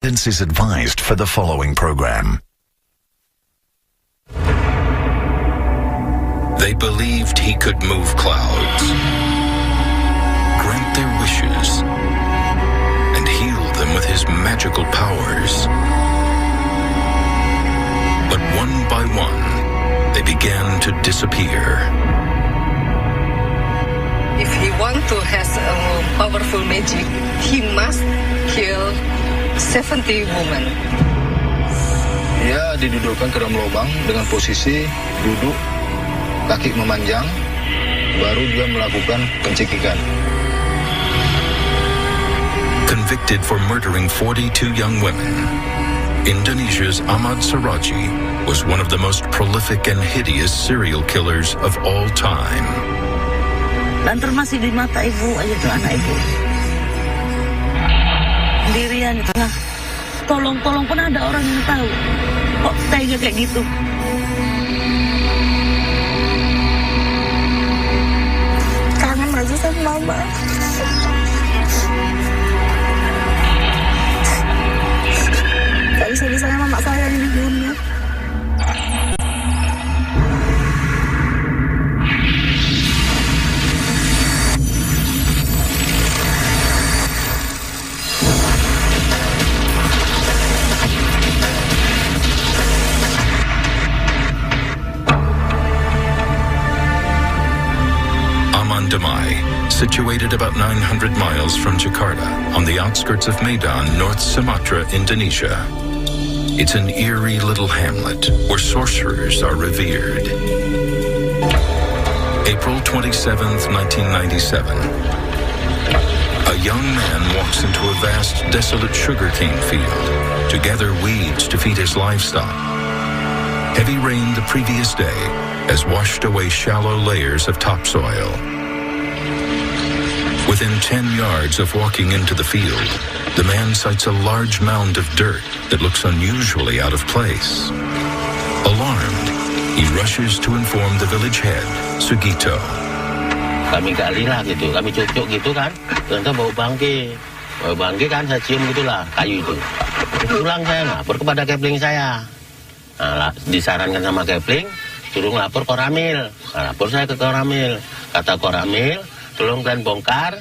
Is advised for the following program. They believed he could move clouds, grant their wishes, and heal them with his magical powers. But one by one, they began to disappear. If he want to have a powerful magic, he must kill 70 women. Dia didudukkan ke dalam lubang dengan posisi duduk, kaki memanjang, baru dia melakukan pencekikan. Convicted for murdering 42 young women, Indonesia's Ahmad Suradji was one of the most prolific and hideous serial killers of all time. Lantar masih di mata ibu aja tuh anak ibu. Sendirian di tengah. Tolong pun ada orang yang tahu. Kok tega kayak gitu? Kangen aja sama mama. Gak bisa-bisanya mama saya dibunuh. Situated about 900 miles from Jakarta, on the outskirts of Medan, North Sumatra, Indonesia. It's an eerie little hamlet where sorcerers are revered. April 27th, 1997. A young man walks into a vast, desolate sugarcane field to gather weeds to feed his livestock. Heavy rain the previous day has washed away shallow layers of topsoil. Within 10 yards of walking into the field, the man sights a large mound of dirt that looks unusually out of place. Alarmed, he rushes to inform the village head, Sugito. Kami gali lah gitu, kami cucuk gitu kan, ternyata bau bangke kan saya cium gitulah kayu itu. Pulang saya lapor kepada Kepling saya. Nah, disarankan sama Kepling, suruh ngelapor Koramil. Nah, lapor saya ke Koramil. Kata Koramil, tolong kalian bongkar.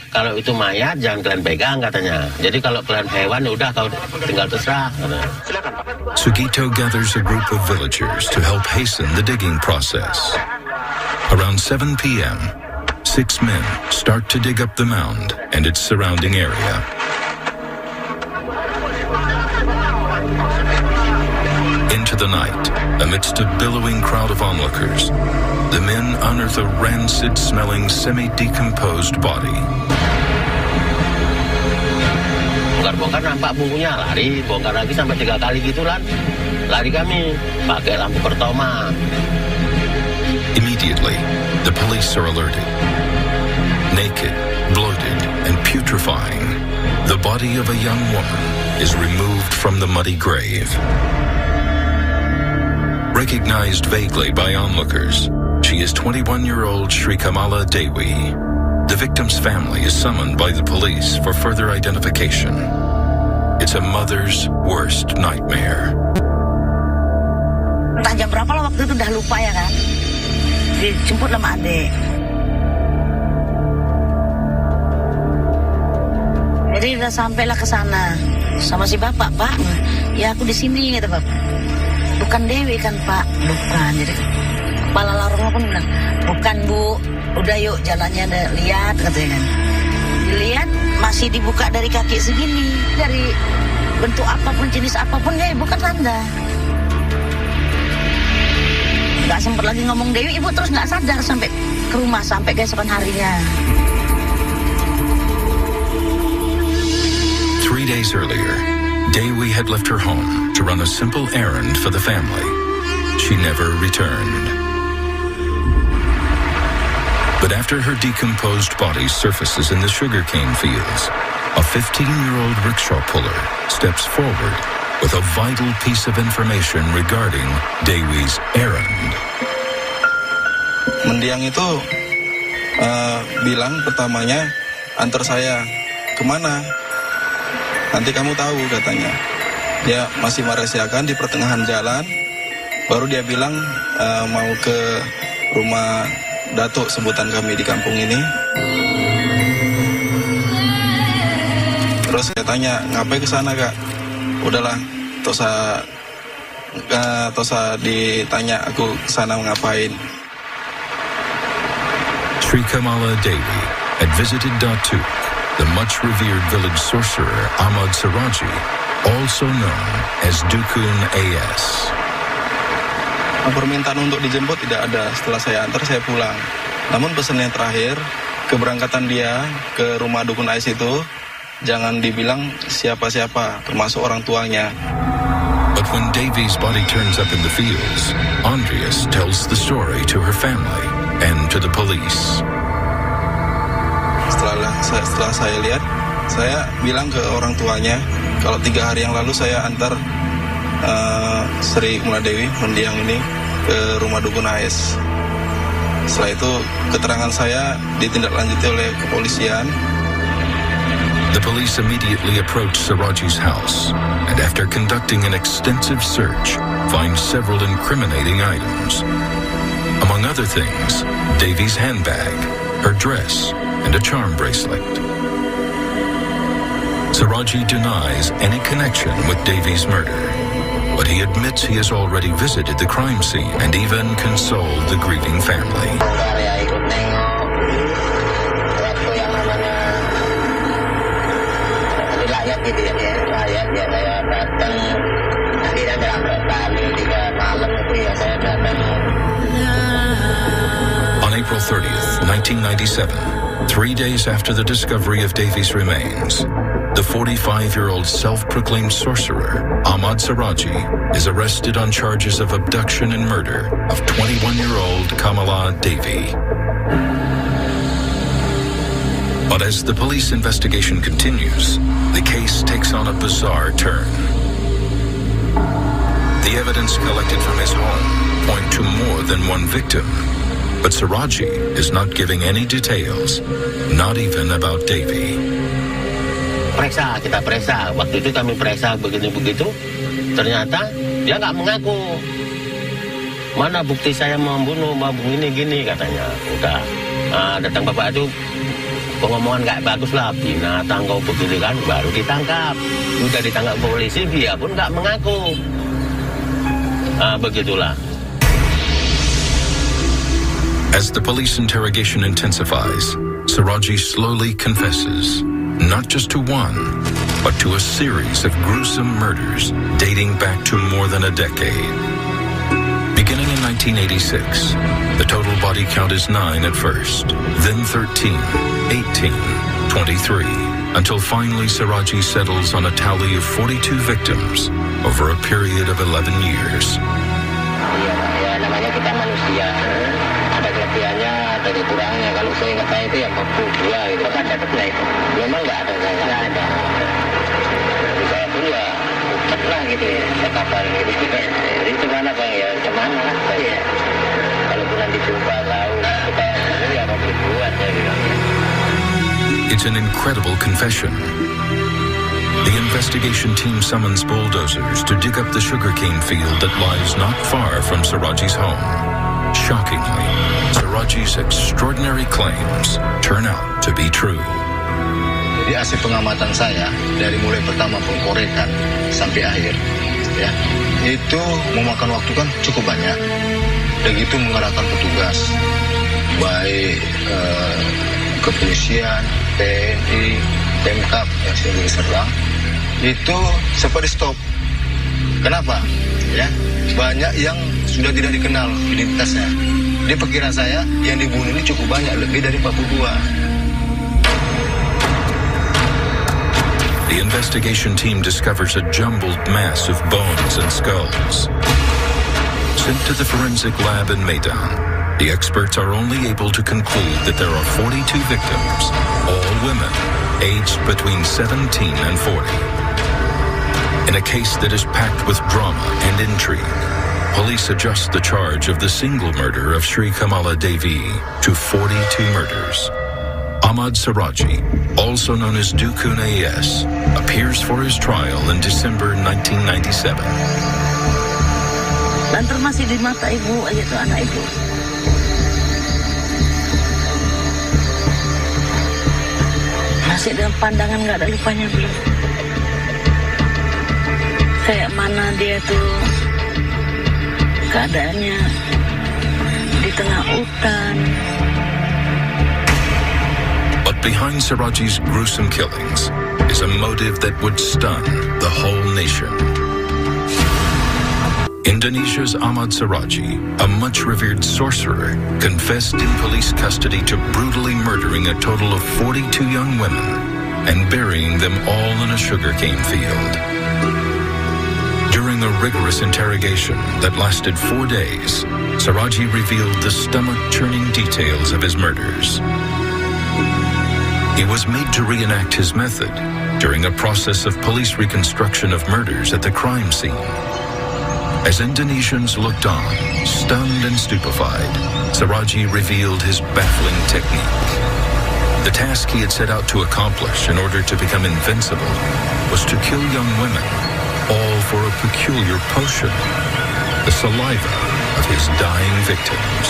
Kalau itu mayat jangan kalian pegang katanya. Jadi kalau kalian hewan udah kau tinggal terserah. Sugito gathers a group of villagers to help hasten the digging process. Around 7 p.m., 6 men start to dig up the mound and its surrounding area. Into the night, amidst a billowing crowd of onlookers, the men unearth a rancid-smelling, semi-decomposed body. Bongkar-bongkar nampak bumbunya, lari, bongkar lagi sampai 3 kali gitu lah. Lari kami, pakai lampu pertama. Immediately, the police are alerted. Naked, bloated, and putrefying, the body of a young woman is removed from the muddy grave. Recognized vaguely by onlookers, she is 21-year-old Sri Kamala Dewi. The victim's family is summoned by the police for further identification. It's a mother's worst nightmare. Entah jam berapa lah waktu itu udah lupa ya kan. Dijemput sama adik. Jadi udah sampailah ke sana sama si bapak, Pak. Ya aku di sini kata bapak. Bukan Dewi kan Pak? Bukan. Jadi kepala larungnya pun bilang, bukan Bu. Udah yuk jalannya lihat katanya kan. Dilihat masih dibuka dari kaki segini. Dari bentuk apapun, jenis apapun ya ibu kan tanda. Gak sempat lagi ngomong Dewi, ibu terus gak sadar sampai ke rumah, sampai keesokan harinya. 3 days earlier, Dewi had left her home to run a simple errand for the family. She never returned. But after her decomposed body surfaces in the sugarcane fields, a 15-year-old rickshaw puller steps forward with a vital piece of information regarding Dewi's errand. Mendiang itu bilang pertamanya antar saya kemana? nanti kamu tahu katanya. Dia masih merahasiakan di pertengahan jalan, baru dia bilang mau ke rumah Datuk sebutan kami di kampung ini. Terus saya tanya, ngapain ke sana kak? Udahlah, tosa ditanya aku ke sana ngapain. Sri Kamala Devi had visited Datuk, the much-revered village sorcerer Ahmad Suradji, also known as Dukun AS. Permintaan untuk dijemput tidak ada. Setelah saya antar, saya pulang. Namun pesan yang terakhir, keberangkatan dia ke rumah Dukun AS itu jangan dibilang siapa-siapa, termasuk orang tuanya. But when Devi's body turns up in the fields, Andreas tells the story to her family and to the police. Setelah saya lihat, saya bilang ke orang tuanya kalau 3 hari yang lalu saya antar Sri Kamala Dewi mendiang ini ke rumah Dukun AS. Setelah itu keterangan saya ditindaklanjuti oleh kepolisian. The police immediately approached Suradji's house and after conducting an extensive search, find several incriminating items. Among other things, Devi's handbag, her dress, and a charm bracelet. Suradji denies any connection with Devi's murder, but he admits he has already visited the crime scene and even consoled the grieving family. On April 30th, 1997, 3 days after the discovery of Devi's remains, the 45-year-old self-proclaimed sorcerer, Ahmad Suradji, is arrested on charges of abduction and murder of 21-year-old Kamala Devi. But as the police investigation continues, the case takes on a bizarre turn. The evidence collected from his home point to more than one victim, but Suradji is not giving any details, not even about Devi. Kita periksa. Waktu itu kami periksa begitu-begitu, ternyata dia nggak mengaku. Mana bukti saya membunuh, mau gini katanya. Udah, datang bapak itu pengomongan nggak bagus lah, binatang kau begitu kan, baru ditangkap. Udah ditangkap polisi, dia pun nggak mengaku. Begitulah. As the police interrogation intensifies, Suradji slowly confesses, not just to one, but to a series of gruesome murders dating back to more than a decade. Beginning in 1986, the total body count is 9 at first, then 13, 18, 23, until finally Suradji settles on a tally of 42 victims over a period of 11 years. Ya, namanya kita manusia. Ada kelebihannya, ada kekurangannya. Kalau saya ingat saya itu yang 42 gitu. Kan dapat nggak itu? Memang nggak ada. Nggak ada. Jadi saya pun ya ucap lah gitu ya. Saya kabar gitu. Jadi gimana bang ya? Gimana lah saya. Kalaupun nanti jumpa tahu kita ini ya mau berbuat ya bilang. It's an incredible confession. The investigation team summons bulldozers to dig up the sugarcane field that lies not far from Suradji's home. Shockingly, Suradji's extraordinary claims turn out to be true. Di hasil pengamatan saya, dari mulai pertama pengkorekan sampai akhir, ya, itu memakan waktu kan cukup banyak. Begitu mengerahkan petugas, baik kepolisian, TNI, Pemkap yang sudah diserang, itu sempat di stop. Kenapa? Ya, banyak yang sudah tidak dikenal identitasnya. Di perkiraan saya, yang dibunuh ini cukup banyak, lebih dari 42. The investigation team discovers a jumbled mass of bones and skulls. Sent to the forensic lab in Medan, the experts are only able to conclude that there are 42 victims, all women, aged between 17 and 40. In a case that is packed with drama and intrigue, police adjust the charge of the single murder of Sri Kamala Devi to 42 murders. Ahmad Suradji, also known as Dukun AS, appears for his trial in December 1997. Lantar masih di mata ibu aja tuh anak ibu. Masih dalam pandangan, nggak ada lupanya belum. Kayak mana dia tuh keadaannya di tengah hutan. But behind Suradji's gruesome killings is a motive that would stun the whole nation. Indonesia's Ahmad Suradji, a much-revered sorcerer, confessed in police custody to brutally murdering a total of 42 young women and burying them all in a sugarcane field. During a rigorous interrogation that lasted 4 days, Suradji revealed the stomach-churning details of his murders. He was made to reenact his method during a process of police reconstruction of murders at the crime scene. As Indonesians looked on, stunned and stupefied, Suradji revealed his baffling technique. The task he had set out to accomplish in order to become invincible was to kill young women, all for a peculiar potion, the saliva of his dying victims.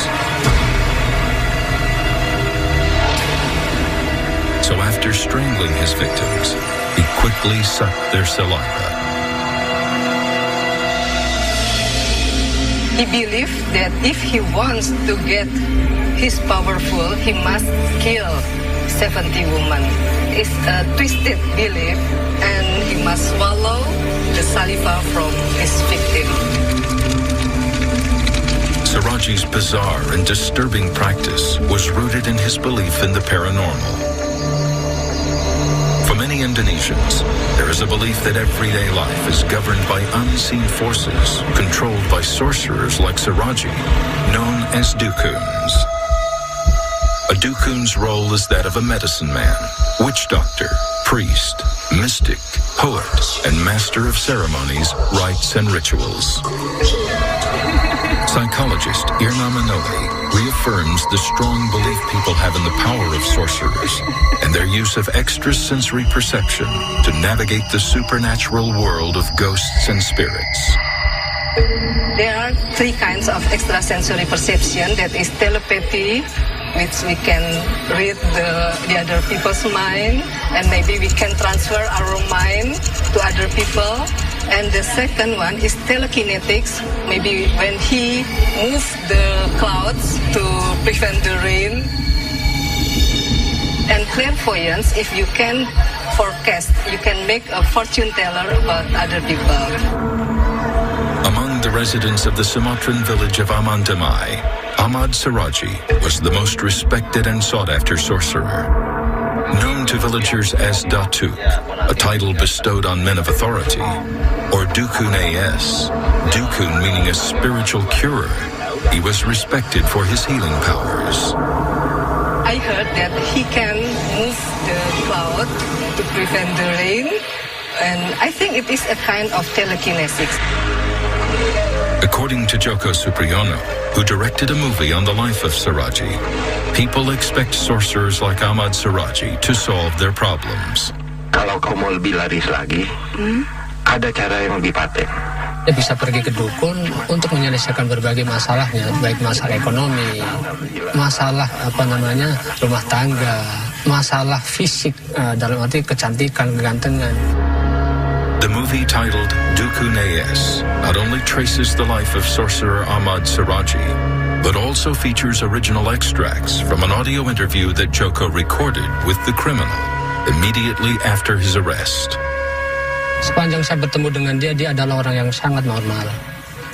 So after strangling his victims, he quickly sucked their saliva. He believed that if he wants to get his powerful, he must kill 70 women. It's a twisted belief, and he must swallow the saliva from his victim. Suradji's bizarre and disturbing practice was rooted in his belief in the paranormal. For many Indonesians, there is a belief that everyday life is governed by unseen forces controlled by sorcerers like Suradji, known as dukuns. A dukun's role is that of a medicine man, witch doctor, priest, mystic, poet, and master of ceremonies, rites, and rituals. Psychologist Irna Manoli reaffirms the strong belief people have in the power of sorcerers and their use of extrasensory perception to navigate the supernatural world of ghosts and spirits. There are 3 kinds of extrasensory perception. That is telepathy, which we can read the other people's mind, and maybe we can transfer our mind to other people. And the second one is telekinetics. Maybe when he moves the clouds to prevent the rain. And clairvoyance, if you can forecast, you can make a fortune teller about other people. Among the residents of the Sumatran village of Amandamai, Ahmad Suradji was the most respected and sought-after sorcerer. Known to villagers as Datuk, a title bestowed on men of authority, or Dukun AS, Dukun meaning a spiritual curer, he was respected for his healing powers. I heard that he can move the cloud to prevent the rain, and I think it is a kind of telekinesis. According to Joko Supriyono, who directed a movie on the life of Suradji, people expect sorcerers like Ahmad Suradji to solve their problems. Kalau kau mau lebih laris lagi, ada cara yang lebih paten. Dia bisa pergi ke dukun untuk menyelesaikan berbagai masalahnya, baik masalah ekonomi, masalah rumah tangga, masalah fisik dalam arti kecantikan, kegantengan. The movie titled Dukun AS not only traces the life of sorcerer Ahmad Suradji, but also features original extracts from an audio interview that Joko recorded with the criminal immediately after his arrest. Sepanjang saya bertemu dengan dia, dia adalah orang yang sangat normal.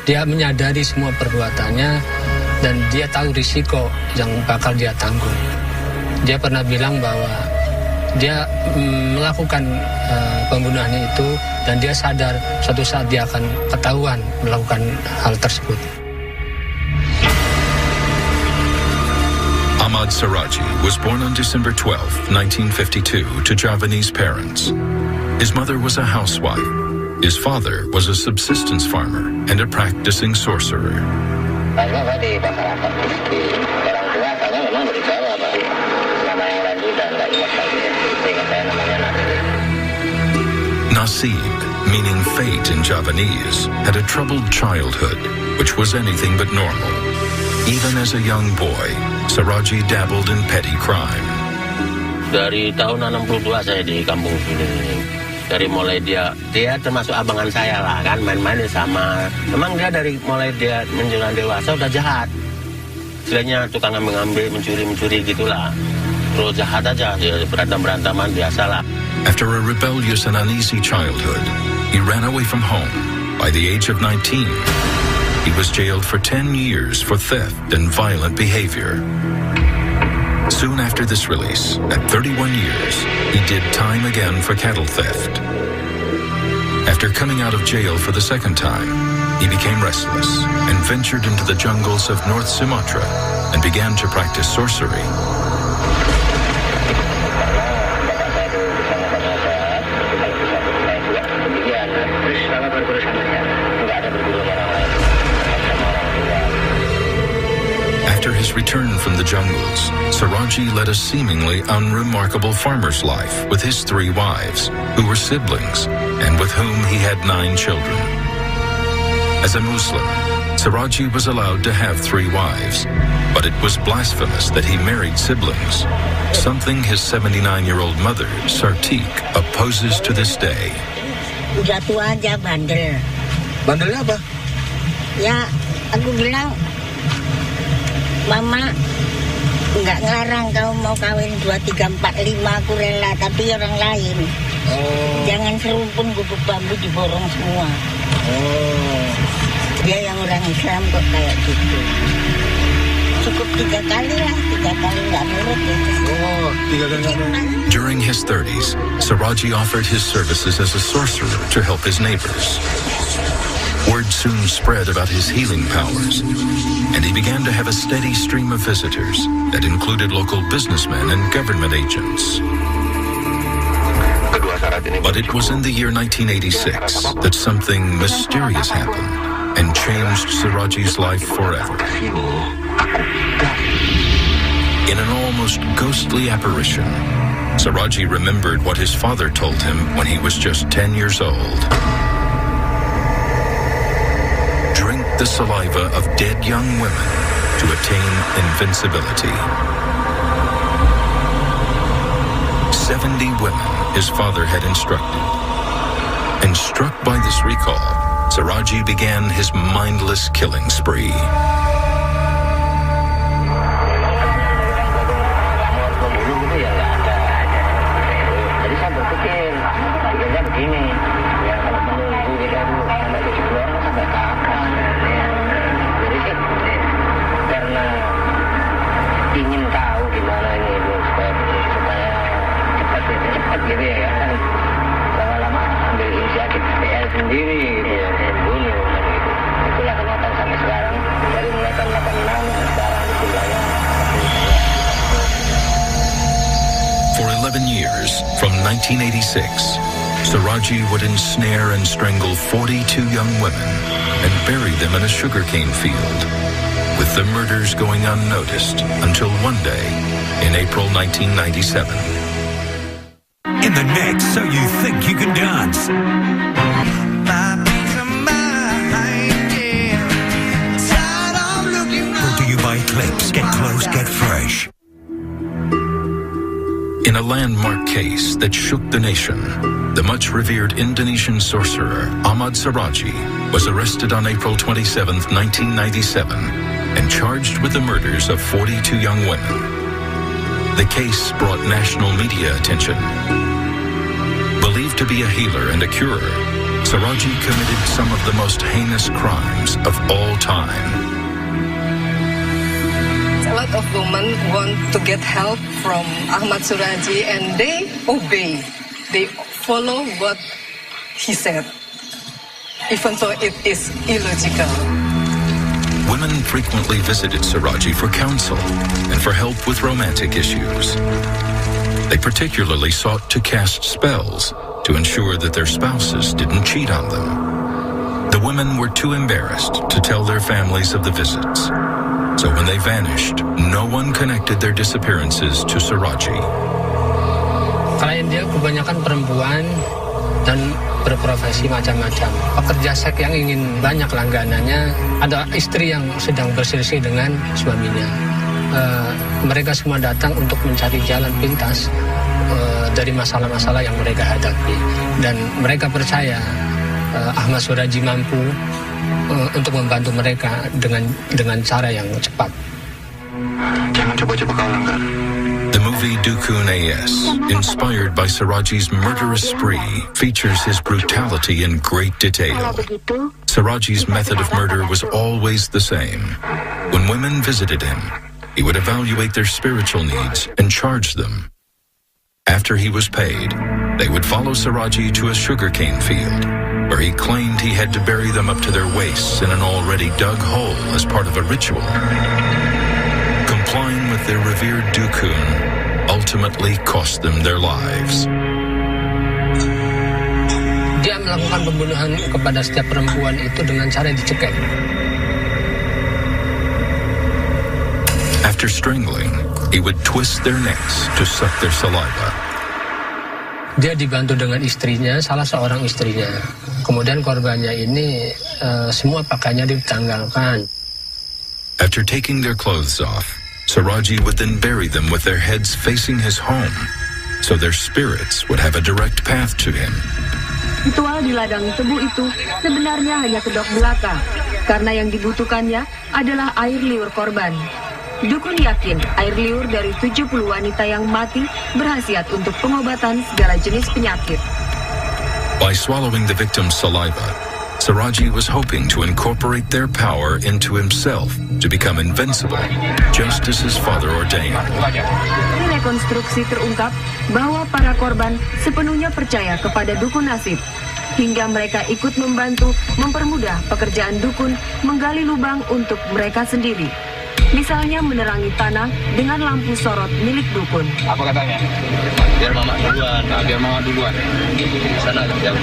Dia menyadari semua perbuatannya dan dia tahu risiko yang bakal dia tanggung. Dia pernah bilang bahwa dia melakukan pembunuhannya itu dan dia sadar suatu saat dia akan ketahuan melakukan hal tersebut. Ahmad Suradji was born on December 12, 1952 to Javanese parents. His mother was a housewife. His father was a subsistence farmer and a practicing sorcerer. Karena di masyarakat miskin, orang tua karena memang beritahu apa nama yang lanjut dan Nasib, meaning fate in Javanese, had a troubled childhood, which was anything but normal. Even as a young boy, Suradji dabbled in petty crime. Dari tahun 62 saya di kampung sini. Dari mulai dia termasuk abangan saya lah kan, main-main sama. Memang dia dari mulai dia menjelang dewasa udah jahat. Istilahnya tukang ngambil, mencuri gitulah. Terus jahat aja, dia berantem-berantaman biasalah. After a rebellious and uneasy childhood, he ran away from home. By the age of 19, he was jailed for 10 years for theft and violent behavior. Soon after this release, at 31 years, he did time again for cattle theft. After coming out of jail for the second time, he became restless and ventured into the jungles of North Sumatra and began to practice sorcery. After his return from the jungles, Suradji led a seemingly unremarkable farmer's life with his 3 wives, who were siblings, and with whom he had 9 children. As a Muslim, Suradji was allowed to have 3 wives, but it was blasphemous that he married siblings, something his 79-year-old mother, Sartik, opposes to this day. Udah tua aja bandel. Bandelnya apa? Ya, aku bilang, Mama nggak ngelarang kamu mau kawin 2, 3, 4, 5 aku rela, tapi orang lain. Jangan serumpun gubuk bambu diborong semua. Dia yang orang Islam kok kayak gitu. Cukup 3 kali lah, 3 kali nggak nurut gitu. 3 kali nggak nurut. During his 30s, Suradji offered his services as a sorcerer to help his neighbors. Word soon spread about his healing powers, and he began to have a steady stream of visitors that included local businessmen and government agents. But it was in the year 1986 that something mysterious happened and changed Suradji's life forever. In an almost ghostly apparition, Suradji remembered what his father told him when he was just 10 years old. Drink the saliva of dead young women to attain invincibility. 70 women his father had instructed. And struck by this recall, Suradji began his mindless killing spree. For 11 years, from 1986, Suradji would ensnare and strangle 42 young women and bury them in a sugarcane field, with the murders going unnoticed until one day in April 1997. In the next So You Think You Can Dance. Brought to you by Clips. Get close, get fresh. In a landmark case that shook the nation, the much-revered Indonesian sorcerer Ahmad Suradji was arrested on April 27, 1997, and charged with the murders of 42 young women. The case brought national media attention. Believed to be a healer and a curer, Suradji committed some of the most heinous crimes of all time. A lot of women want to get help from Ahmad Suradji and they obey. They follow what he said, even though it is illogical. Women frequently visited Suradji for counsel and for help with romantic issues. They particularly sought to cast spells to ensure that their spouses didn't cheat on them. The women were too embarrassed to tell their families of the visits. So when they vanished, no one connected their disappearances to Suradji. Klien dia kebanyakan perempuan dan berprofesi macam-macam. Pekerja seks yang ingin banyak langganannya, ada istri yang sedang berselisih dengan suaminya. Mereka semua datang untuk mencari jalan pintas dari masalah-masalah yang mereka hadapi. Dan mereka percaya Ahmad Suradji mampu untuk membantu mereka dengan cara yang cepat. Jangan coba-coba kau langgar. The movie Dukun AS, inspired by Suradji's murderous spree, features his brutality in great detail. Suradji's method of murder was always the same. When women visited him, he would evaluate their spiritual needs and charge them. After he was paid, they would follow Suradji to a sugarcane field, where he claimed he had to bury them up to their waists in an already dug hole as part of a ritual. Complying with their revered Dukun ultimately cost them their lives. Dia melakukan pembunuhan kepada setiap perempuan itu dengan cara dicekek. After strangling, he would twist their necks to suck their saliva. Dia dibantu dengan istrinya, salah seorang istrinya. Kemudian korbannya ini semua pakaiannya ditanggalkan. After taking their clothes off, Suradji would then bury them with their heads facing his home, so their spirits would have a direct path to him. Ritual di ladang tebu itu sebenarnya hanya kedok belaka, karena yang dibutuhkannya adalah air liur korban. Dukun yakin air liur dari 70 wanita yang mati berhasiat untuk pengobatan segala jenis penyakit. By swallowing the victim's saliva, Suradji was hoping to incorporate their power into himself to become invincible, just as his father ordained. Di rekonstruksi terungkap bahwa para korban sepenuhnya percaya kepada dukun nasib, hingga mereka ikut membantu mempermudah pekerjaan dukun menggali lubang untuk mereka sendiri. Misalnya menerangi tanah dengan lampu sorot milik dukun. Apa katanya? Biar mama duluan. Nah, biar mama duluan. Sana jam.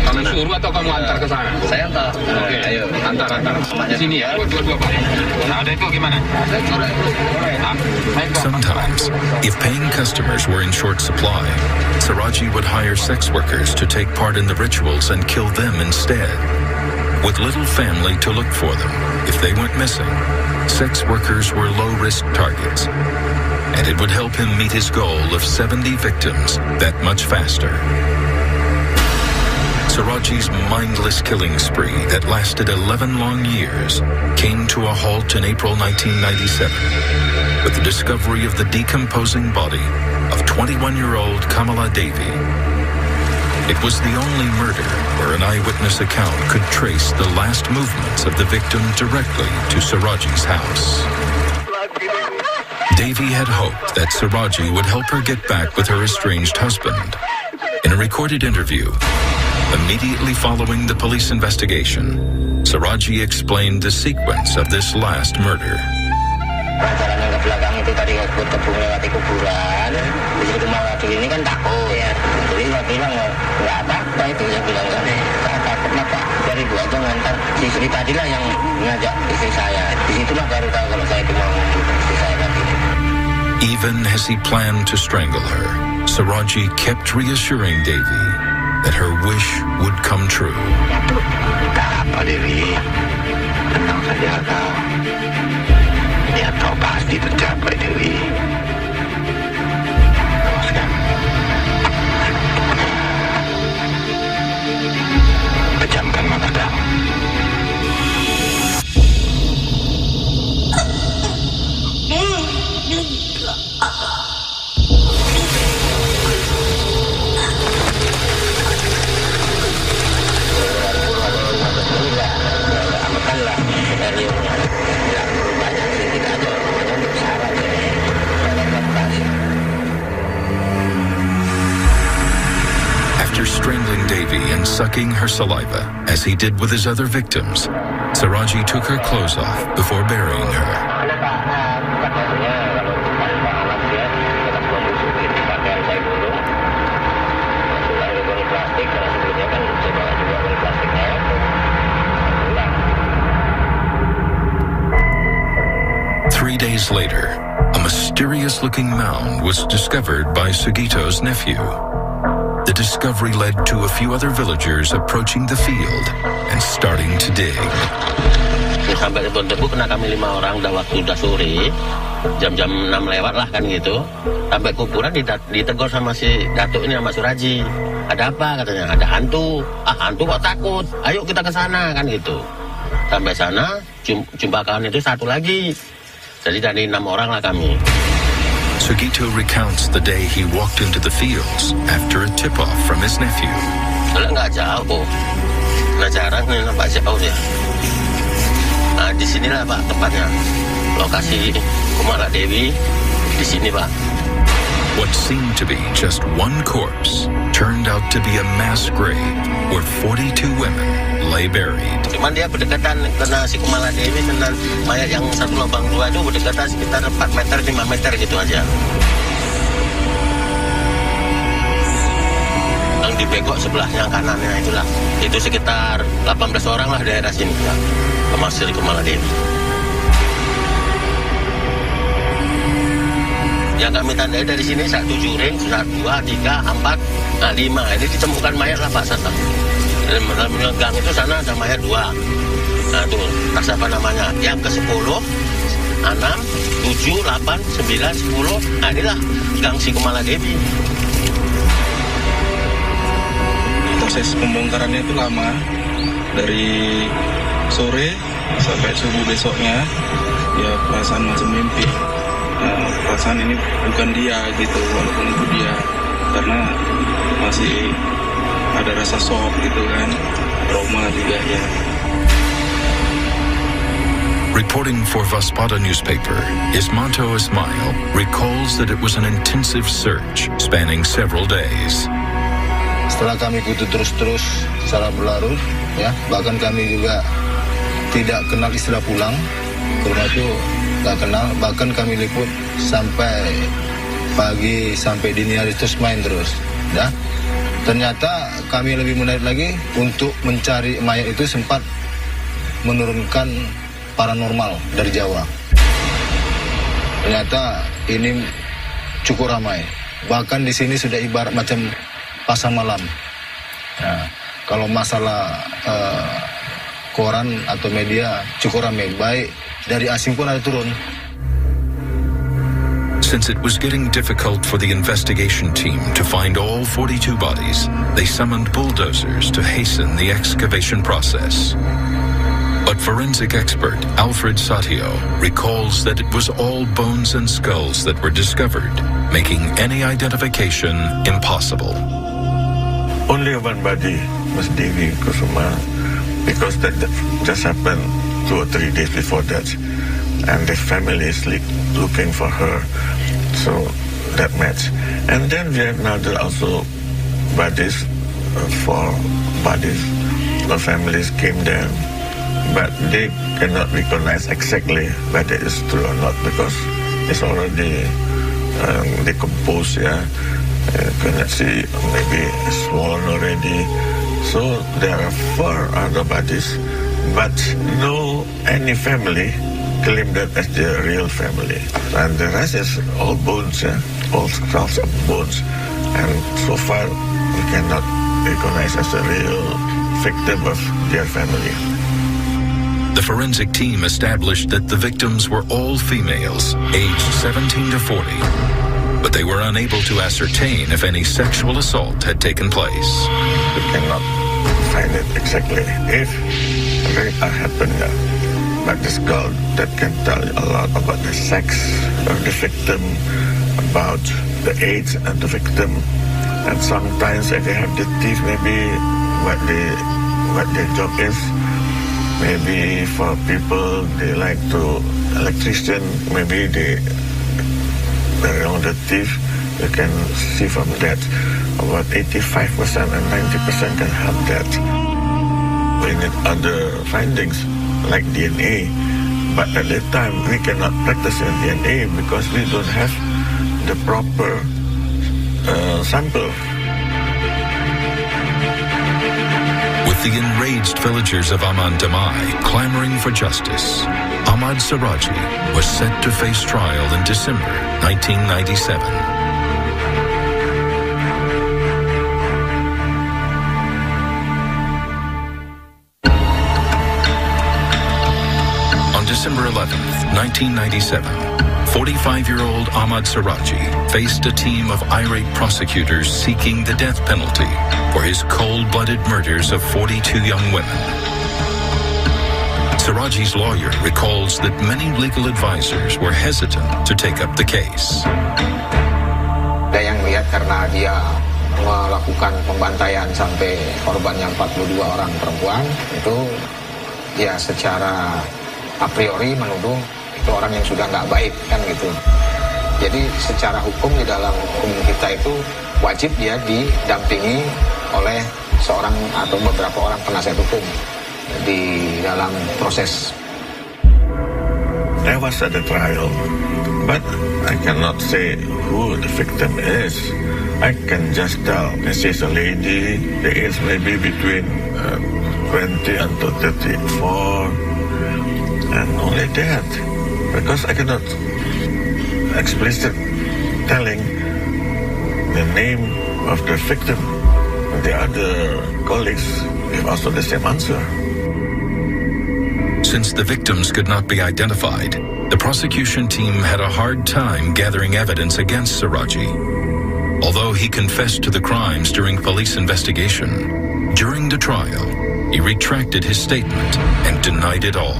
Kamu suruh atau kamu antar ke sana? Saya antar. Oke, ayo antar. Di sini ya. Dua Pak. Nah, ada itu gimana? Sometimes, if paying customers were in short supply, Suradji would hire sex workers to take part in the rituals and kill them instead. With little family to look for them, if they went missing, sex workers were low-risk targets, and it would help him meet his goal of 70 victims that much faster. Suradji's mindless killing spree that lasted 11 long years came to a halt in April 1997 with the discovery of the decomposing body of 21-year-old Kamala Devi. It was the only murder where an eyewitness account could trace the last movements of the victim directly to Suradji's house. Devi had hoped that Suradji would help her get back with her estranged husband. In a recorded interview, immediately following the police investigation, Suradji explained the sequence of this last murder. Perjalanan ke belakang itu tadi ikut kebun lewati kuburan. Di situ Mawadu ini kan takut. Jadi saya bilang nggak apa-apa itu, saya bilang nggak takut apa. Dari dua aja ngantar si istri tadi lah yang ngajak istri saya. Disitulah baru tahu kalau saya itu mau istri saya tadi. Even as he planned to strangle her, Suradji kept reassuring Devi that her wish would come true. Tak apa Devi, tenang saja kau. Niat kau pasti tercapai Dewi. Teruskan. Pejamkan mata kamu. After strangling Devi and sucking her saliva, as he did with his other victims, Suradji took her clothes off before burying her. Days later, a mysterious-looking mound was discovered by Sugito's nephew. The discovery led to a few other villagers approaching the field and starting to dig. Sampai debu kena kami 5 orang, udah sore, jam-jam 6 lewat lah kan gitu. Sampai kuburan ditegur sama si Datuk ini, Ahmad Suradji. Ada apa katanya? Ada hantu. Hantu kok takut? Ayo kita ke sana kan gitu. Sampai sana jumpa kawan itu satu lagi. Jadi dari 6 orang lah kami. Sugito recounts the day he walked into the fields after a tip-off from his nephew. Soalnya nggak jauh, nah jarang nih nampak jauh ya. Nah di sinilah Pak tempatnya, lokasi Kumala Dewi di sini Pak. What seemed to be just one corpse turned out to be a mass grave where 42 women lay buried. Cuman dia berdekatan karena si Kumala Dewi dengan mayat yang satu lubang 2 itu berdekatan sekitar 4 meter 5 meter gitu aja. Yang di begok sebelahnya kanannya itulah. Itu sekitar 18 orang lah daerah sini ya, termasuk Kumala Dewi. Yang kami tandai dari sini 1 juring, 1, 2, 3, 4, 5. Ini ditemukan mayat lah Pak Sata. Dalam gang itu sana ada mayat 2. Nah itu tas apa namanya? Yang ke 10, 6, 7, 8, 9, 10. Nah inilah gang si Kumala Dewi. Proses pembongkarannya itu lama, dari sore sampai subuh besoknya. Ya perasaan macam mimpi. Perasaan ini bukan dia gitu, walaupun itu dia, karena masih ada rasa shock gitu kan, trauma juga ya. Reporting for Vaspada newspaper, Ismanto Ismail recalls that it was an intensive search spanning several days. Setelah kami ikuti terus-terus secara berlarut, ya, bahkan kami juga tidak kenal istilah pulang ke rumah itu. Gak kenal, bahkan kami liput sampai pagi, sampai dini hari terus main terus, ya. Ternyata kami lebih menarik lagi untuk mencari mayat itu, sempat menurunkan paranormal dari Jawa. Ternyata ini cukup ramai, bahkan di sini sudah ibarat macam pasar malam. Nah, kalau masalah koran atau media cukup ramai, baik dari asing pun ada turun. Since it was getting difficult for the investigation team to find all 42 bodies, they summoned bulldozers to hasten the excavation process. But forensic expert Alfred Satio recalls that it was all bones and skulls that were discovered, making any identification impossible. Only one body was Devi Kusuma, because that just happened 2 or 3 days before that, and the family is looking for her, so that match. And then we have now also bodies, 4 bodies. The families came there, but they cannot recognize exactly whether it's true or not, because it's already decomposed. Yeah, you cannot see, maybe swollen already. So there are 4 other bodies. But no any family claim that as their real family. And the rest is all bones, yeah? All skulls of bones. And so far, we cannot recognize as a real victim of their family. The forensic team established that the victims were all females, aged 17 to 40. But they were unable to ascertain if any sexual assault had taken place. We cannot find it exactly. If rape happened, but the skull that can tell you a lot about the sex of the victim, about the age of the victim, and sometimes if they have the teeth, maybe what their job is. Maybe for people they like to electrician, maybe they on the teeth. You can see from that about 85% and 90% can have that. We need other findings like DNA, but at that time we cannot practice DNA because we don't have the proper sample. With with the enraged villagers of Aman Damai clamoring for justice, Ahmad Suradji was set to face trial in December 1997. December 11th, 1997, 45-year-old Ahmad Suradji faced a team of irate prosecutors seeking the death penalty for his cold-blooded murders of 42 young women. Suradji's lawyer recalls that many legal advisors were hesitant to take up the case. Ada yang lihat karena dia melakukan pembantaian sampai korbannya 42 orang perempuan, itu ya secara a priori menuduh itu orang yang sudah nggak baik kan gitu. Jadi secara hukum di dalam hukum kita itu wajib dia didampingi oleh seorang atau beberapa orang penasihat hukum di dalam proses. I was at the trial, but I cannot say who the victim is. I can just tell she's a lady, the age may be between 20 until 34. And only that, because I cannot explicit telling the name of the victim. The other colleagues give also the same answer. Since the victims could not be identified, the prosecution team had a hard time gathering evidence against Suradji. Although he confessed to the crimes during police investigation, during the trial, he retracted his statement and denied it all.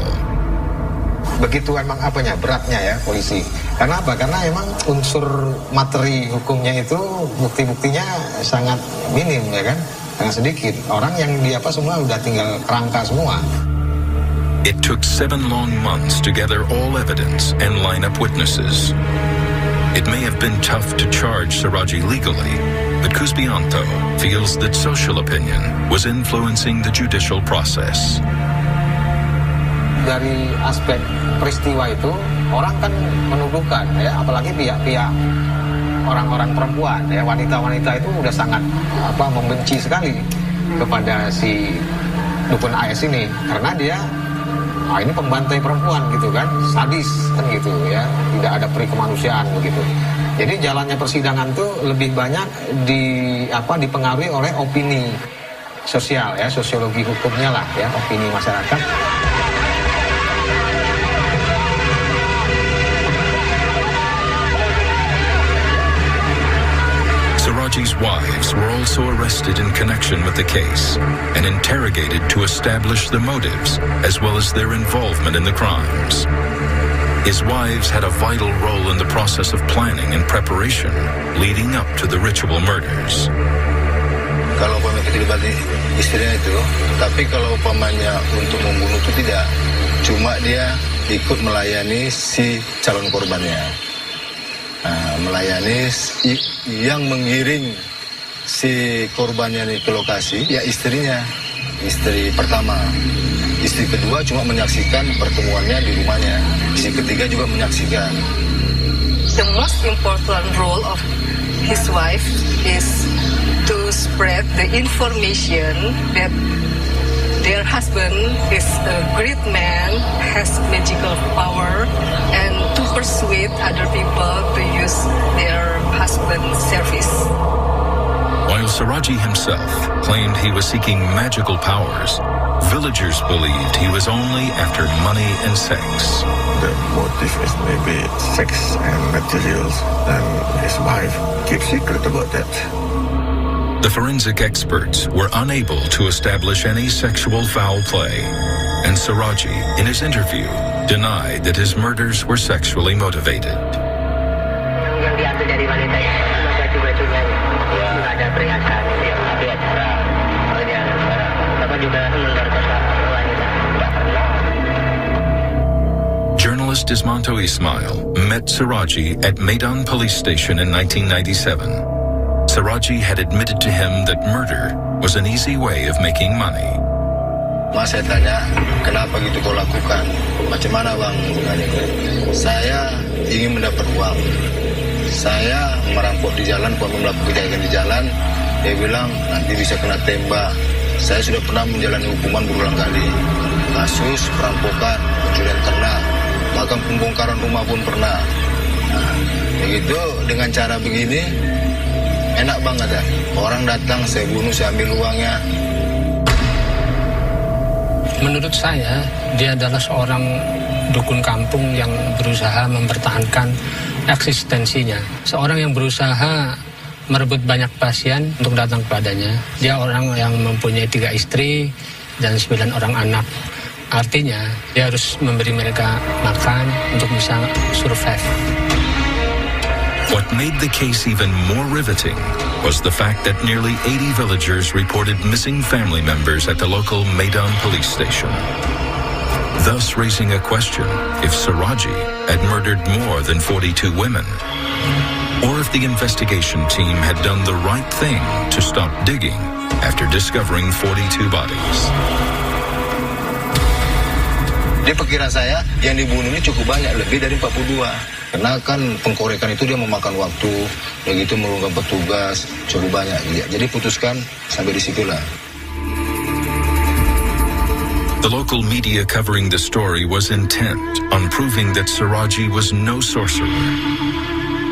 Begitu emang apanya, beratnya ya polisi. Karena apa? Karena emang unsur materi hukumnya itu bukti-buktinya sangat minim ya kan, sangat sedikit. Orang yang di apa semua udah tinggal kerangka semua. It took 7 long months to gather all evidence and line up witnesses. It may have been tough to charge Suradji legally, but Kusbianto feels that social opinion was influencing the judicial process. Dari aspek peristiwa itu, orang kan menuduhkan ya, apalagi pihak-pihak orang-orang perempuan ya, wanita-wanita itu udah sangat membenci sekali kepada si dukun AS ini, karena dia ini pembantai perempuan gitu kan, sadis kan gitu ya, tidak ada peri kemanusiaan begitu. Jadi jalannya persidangan tuh lebih banyak dipengaruhi oleh opini sosial ya, sosiologi hukumnya lah ya, opini masyarakat. Suradji's wives were also arrested in connection with the case and interrogated to establish the motives as well as their involvement in the crimes. His wives had a vital role in the process of planning and preparation leading up to the ritual murders. Kalau umpamanya dibalik istrinya itu, tapi kalau umpamanya untuk membunuh itu tidak, cuma dia ikut melayani si calon korbannya. Melayani yang mengiring si korbannya ini ke lokasi, ya istrinya, istri pertama. Istri kedua cuma menyaksikan pertemuannya di rumahnya. Istri ketiga juga menyaksikan. The most important role of his wife is to spread the information that their husband is a great man, has magical power, and to persuade other people to use their husband's service. While Suradji himself claimed he was seeking magical powers, villagers believed he was only after money and sex. The motive is maybe sex and materials, and his wife keeps secret about that. The forensic experts were unable to establish any sexual foul play, and Suradji, in his interview, denied that his murders were sexually motivated. Yang diambil dari wanita itu baju-bajunya, nggak ada perhiasan, tapi acara, Bapak juga memerkosa wanita. Journalist Ismanto Ismail met Suradji at Medan Police Station in 1997. Suradji had admitted to him that murder was an easy way of making money. Mas, saya tanya, kenapa gitu kau lakukan? Macam mana bang? Saya ingin mendapat uang. Saya merampok di jalan, melakukan kejahatan di jalan. Dia bilang nanti bisa kena tembak. saya sudah pernah menjalani hukuman berulang kali. Kasus perampokan, pencurian ternak, bahkan pembongkaran rumah pun pernah. Nah, begitu dengan cara begini, enak banget ya. Orang datang, saya bunuh, saya ambil uangnya. Menurut saya, dia adalah seorang dukun kampung yang berusaha mempertahankan eksistensinya. Seorang yang berusaha merebut banyak pasien untuk datang kepadanya. Dia orang yang mempunyai 3 istri dan 9 orang anak. Artinya, dia harus memberi mereka makan untuk bisa survive. What made the case even more riveting was the fact that nearly 80 villagers reported missing family members at the local Maidan police station. Thus raising a question if Suradji had murdered more than 42 women, or if the investigation team had done the right thing to stop digging after discovering 42 bodies. Di perkiraan saya, yang dibunuh ini cukup banyak, lebih dari 42. Karena kan pengkorekan itu dia memakan waktu, begitu melungkap petugas, cukup banyak. Ya, jadi putuskan sampai di situlah. The local media covering the story was intent on proving that Suradji was no sorcerer.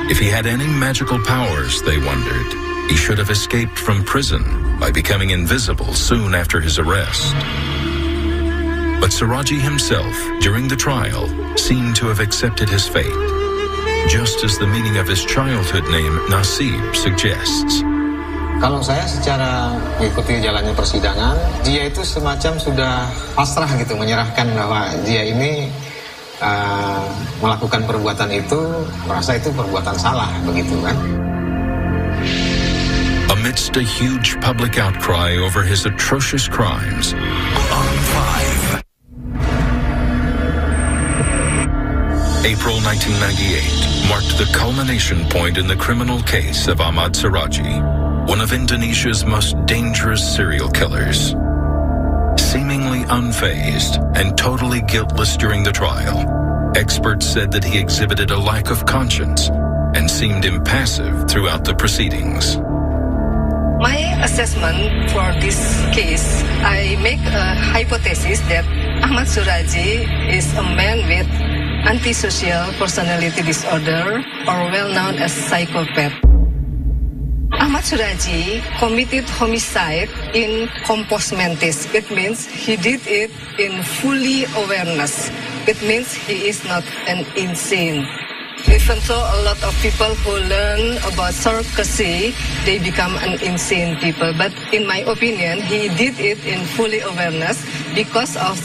If he had any magical powers, they wondered, he should have escaped from prison by becoming invisible soon after his arrest. But Suradji himself, during the trial, seemed to have accepted his fate, just as the meaning of his childhood name, Nasib, suggests. Kalau saya secara mengikuti jalannya persidangan, dia itu semacam sudah pasrah gitu, menyerahkan bahwa dia ini melakukan perbuatan itu, merasa itu perbuatan salah, begitu kan. Amidst a huge public outcry over his atrocious crimes, on 5. April 1998 marked the culmination point in the criminal case of Ahmad Suradji, one of Indonesia's most dangerous serial killers. Seemingly unfazed and totally guiltless during the trial, experts said that he exhibited a lack of conscience and seemed impassive throughout the proceedings. My assessment for this case, I make a hypothesis that Ahmad Suradji is a man with antisocial personality disorder, or well known as psychopath. Ahmad Suradji committed homicide in compos mentis. It means he did it in fully awareness. It means he is not an insane. Even though a lot of people who learn about surrogacy, they become an insane people. But in my opinion, he did it in fully awareness because of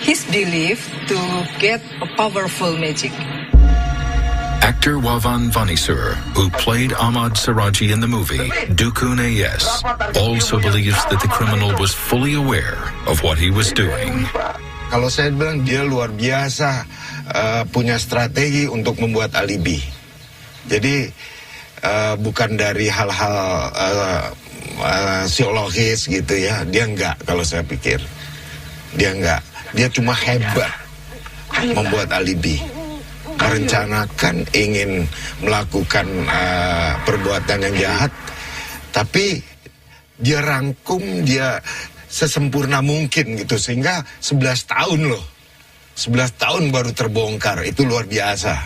his belief to get a powerful magic. Actor Wawan Vanisur, who played Ahmad Suradji in the movie Dukun Ayes, also believes that the criminal was fully aware of what he was doing. Kalau saya bilang dia luar biasa punya strategi untuk membuat alibi. Jadi bukan dari hal-hal psikologis gitu ya, dia enggak kalau saya pikir. Dia enggak, dia cuma hebat membuat alibi, merencanakan ingin melakukan perbuatan yang jahat, tapi dia rangkum, dia sesempurna mungkin gitu, sehingga 11 tahun loh, 11 tahun baru terbongkar, itu luar biasa.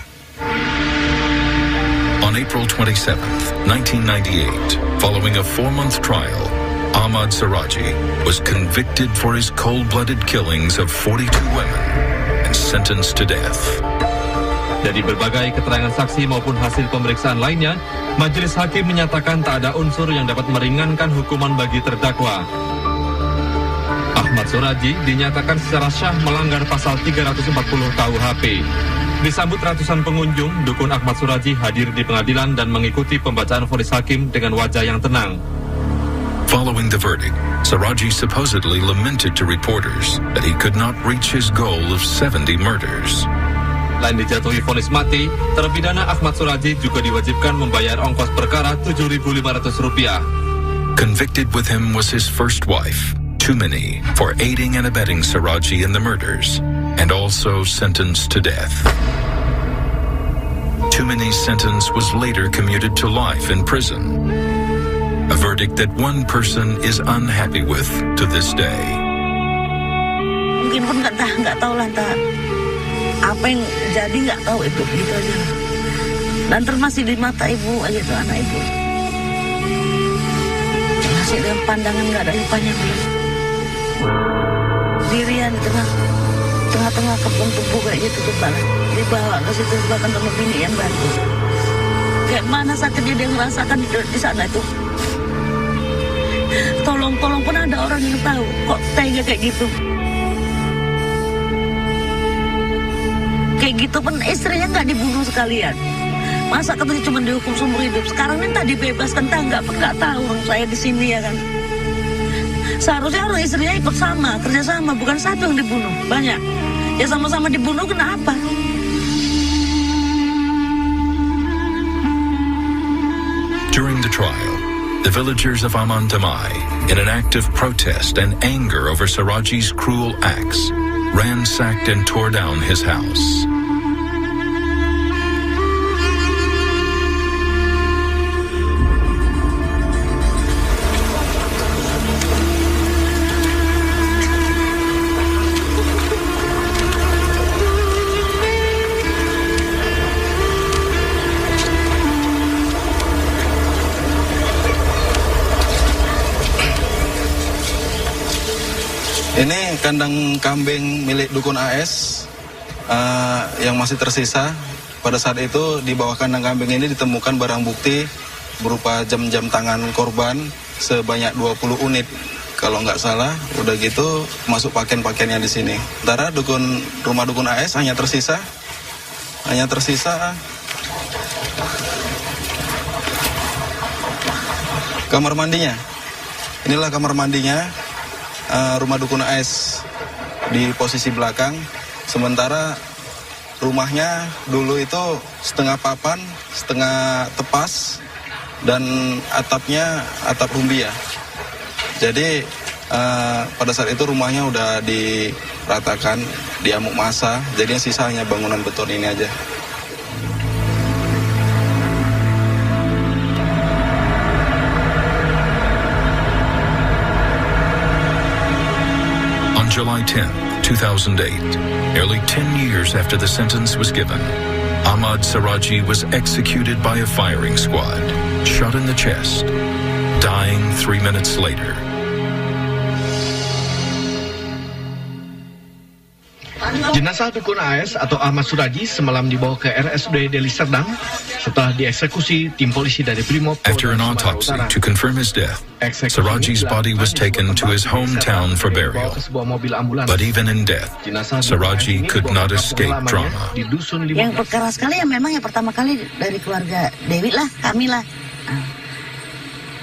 On April 27th, 1998, following a 4-month trial, Ahmad Suradji was convicted for his cold-blooded killings of 42 women and sentenced to death. Dari berbagai keterangan saksi maupun hasil pemeriksaan lainnya, majelis hakim menyatakan tak ada unsur yang dapat meringankan hukuman bagi terdakwa. Ahmad Suradji dinyatakan secara syah melanggar pasal 340 KUHP. Disambut ratusan pengunjung, dukun Ahmad Suradji hadir di pengadilan dan mengikuti pembacaan vonis hakim dengan wajah yang tenang. Following the verdict, Suradji supposedly lamented to reporters that he could not reach his goal of 70 murders. Selain dijatuhi vonis mati, terpidana Ahmad Suradji juga diwajibkan membayar ongkos perkara Rp7.500. Convicted with him was his first wife, Tumini, for aiding and abetting Suradji in the murders, and also sentenced to death. Tumini's sentence was later commuted to life in prison. A verdict that one person is unhappy with to this day. Mungkin pun nggak tahu lah apa yang jadi, nggak tahu itu gitu aja. Dan termasuk di mata ibu aja tuh anak ibu. Masih dalam pandangan nggak ada lupanya belum. Dirian di tengah-tengah kebun tebu kayak gitu tuh Pak. Dibawa ke situ bahkan sama bini yang bantu. Kayak mana sakitnya dia ngerasakan di sana itu. Tolong pun ada orang yang tahu kok tega kayak gitu. Kayak gitu pun istrinya nggak dibunuh sekalian. Masa katanya cuma dihukum seumur hidup. Sekarang minta dibebaskan, nggak tahu orang saya di sini ya kan. Seharusnya orang istrinya ikut kerjasama, bukan satu yang dibunuh, banyak. Ya sama-sama dibunuh, kenapa? During the trial, the villagers of Aman Damai, in an act of protest and anger over Suradji's cruel acts, ransacked and tore down his house. Ini kandang kambing milik Dukun AS yang masih tersisa. Pada saat itu di bawah kandang kambing ini ditemukan barang bukti berupa jam-jam tangan korban sebanyak 20 unit. Kalau nggak salah, udah gitu masuk pakaian-pakaiannya di sini. Sementara rumah Dukun AS hanya tersisa kamar mandinya. Inilah kamar mandinya. Rumah Dukun AS di posisi belakang, sementara rumahnya dulu itu setengah papan, setengah tepas, dan atapnya atap rumbia. Jadi pada saat itu rumahnya udah diratakan, diamuk massa, jadi yang sisa hanya bangunan beton ini aja. July 10, 2008, nearly 10 years after the sentence was given, Ahmad Suradji was executed by a firing squad, shot in the chest, dying 3 minutes later. Jenazah Dukun AS atau Ahmad Suradji semalam dibawa ke RSUD Deli Serdang setelah dieksekusi tim polisi dari Brimob. After an autopsy to confirm his death, Suradji's body was taken to his hometown for burial. But even in death, Suradji could not escape drama. Yang perkara sekali ya memang yang pertama kali dari keluarga Dewi lah, kami lah.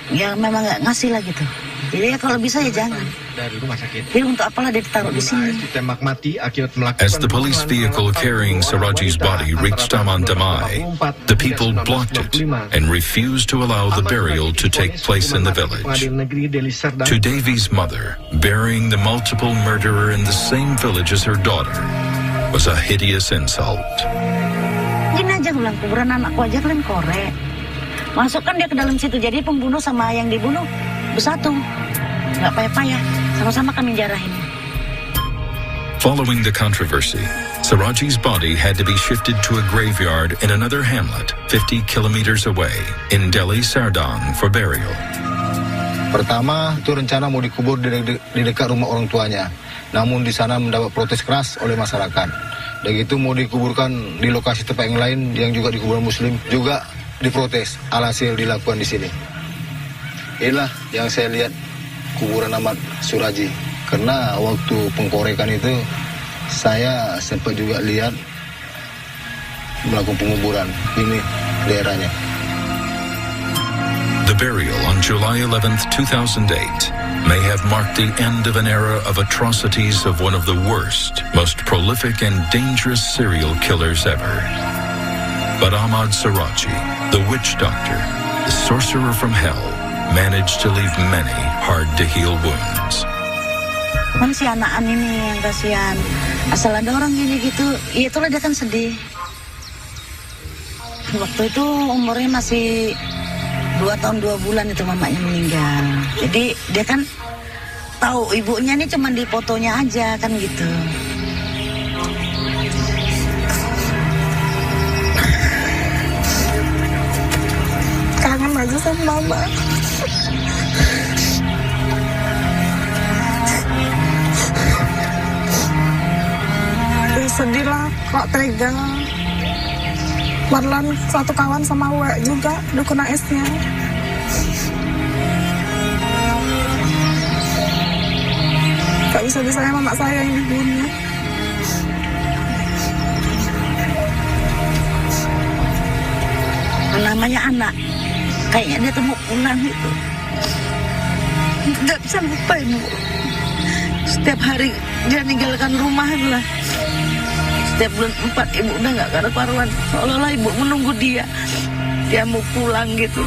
Yang memang nggak ngasih lah gitu. Jadi ya kalau bisa ya jangan. Dari rumah sakit. Jadi untuk apalah dia ditaruh di sini. Ditembak mati akibat melakukan. As the police vehicle carrying Suradji's body reached Aman Damai, the people blocked it and refused to allow the burial to take place in the village. To Devi's mother, burying the multiple murderer in the same village as her daughter was a hideous insult. Gini aja ulang kuburan anakku aja kalian korek. Masukkan dia ke dalam situ. Jadi pembunuh sama yang dibunuh bersatu. Nggak payah-payah. Sama-sama kami jarahin. Following the controversy, Suradji's body had to be shifted to a graveyard in another hamlet 50 kilometers away in Deli Serdang for burial. Pertama, itu rencana mau dikubur di dekat rumah orang tuanya. Namun di sana mendapat protes keras oleh masyarakat. Dan itu mau dikuburkan di lokasi tempat yang lain yang juga di kuburan muslim juga diprotes. Alhasil dilakukan di sini. Inilah yang saya lihat kuburan Ahmad Suradji. Karena waktu pengkorekan itu saya sempat juga lihat melakukan penguburan. Ini daerahnya. The burial on July 11th, 2008 may have marked the end of an era of atrocities of one of the worst, most prolific and dangerous serial killers ever. But Ahmad Suradji, the witch doctor, the sorcerer from hell, managed to leave many hard-to-heal wounds. Kan si anak ini yang kasihan. Asal ada orang gini gitu, ya itulah dia kan sedih. Waktu itu umurnya masih 2 tahun 2 bulan itu mamanya meninggal. Jadi dia kan tahu ibunya ini cuma di fotonya aja kan gitu. Kangen aja sama mama. Ya sedih lah, kok tega. Marlan satu kawan sama Wek juga, dukun AS-nya. Gak bisa-bisanya mama saya yang dibunuh. Namanya anak, kayaknya dia tuh mau pulang gitu. Gak bisa lupa ibu. Setiap hari dia ninggalkan rumah lah. Setiap bulan 4 ibu udah gak karu-karuan. Seolah-olah ibu menunggu dia. Dia mau pulang gitu.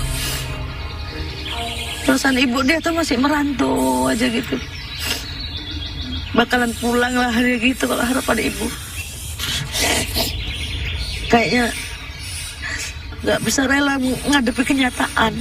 Perasaan ibu dia tuh masih merantau aja gitu. Bakalan pulang lah dia gitu kalau harapan ibu. Kayaknya gak bisa rela ngadepi kenyataan.